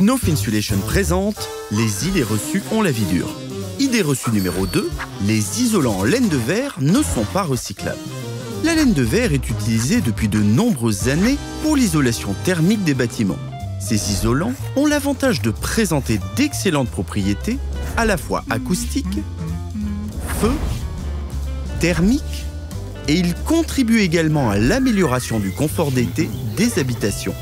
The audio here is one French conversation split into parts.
Knauf Insulation présente les idées reçues ont la vie dure. Idée reçue numéro 2, les isolants en laine de verre ne sont pas recyclables. La laine de verre est utilisée depuis de nombreuses années pour l'isolation thermique des bâtiments. Ces isolants ont l'avantage de présenter d'excellentes propriétés, à la fois acoustiques, feu, thermiques, et ils contribuent également à l'amélioration du confort d'été des habitations.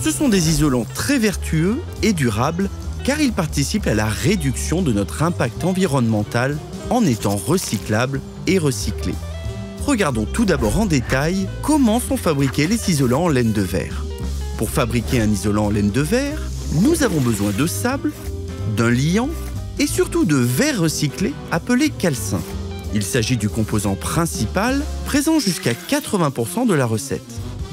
Ce sont des isolants très vertueux et durables car ils participent à la réduction de notre impact environnemental en étant recyclables et recyclés. Regardons tout d'abord en détail comment sont fabriqués les isolants en laine de verre. Pour fabriquer un isolant en laine de verre, nous avons besoin de sable, d'un liant et surtout de verre recyclé appelé calcin. Il s'agit du composant principal présent jusqu'à 80% de la recette.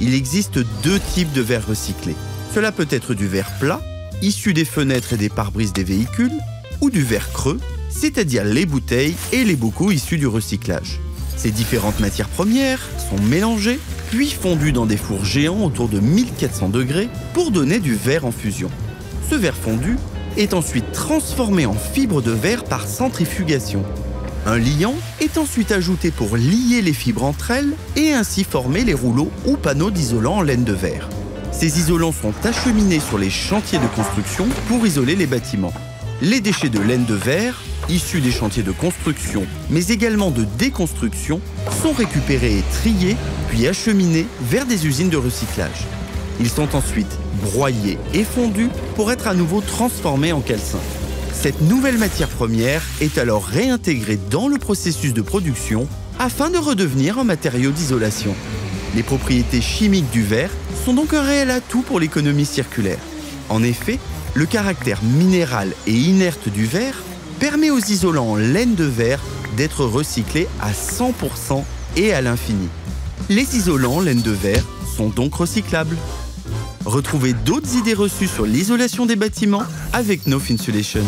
Il existe deux types de verre recyclé. Cela peut être du verre plat, issu des fenêtres et des pare-brises des véhicules, ou du verre creux, c'est-à-dire les bouteilles et les bocaux issus du recyclage. Ces différentes matières premières sont mélangées, puis fondues dans des fours géants autour de 1400 degrés pour donner du verre en fusion. Ce verre fondu est ensuite transformé en fibre de verre par centrifugation. Un liant est ensuite ajouté pour lier les fibres entre elles et ainsi former les rouleaux ou panneaux d'isolants en laine de verre. Ces isolants sont acheminés sur les chantiers de construction pour isoler les bâtiments. Les déchets de laine de verre, issus des chantiers de construction, mais également de déconstruction, sont récupérés et triés, puis acheminés vers des usines de recyclage. Ils sont ensuite broyés et fondus pour être à nouveau transformés en calcin. Cette nouvelle matière première est alors réintégrée dans le processus de production afin de redevenir un matériau d'isolation. Les propriétés chimiques du verre sont donc un réel atout pour l'économie circulaire. En effet, le caractère minéral et inerte du verre permet aux isolants en laine de verre d'être recyclés à 100% et à l'infini. Les isolants en laine de verre sont donc recyclables. Retrouvez d'autres idées reçues sur l'isolation des bâtiments avec Knauf Insulation.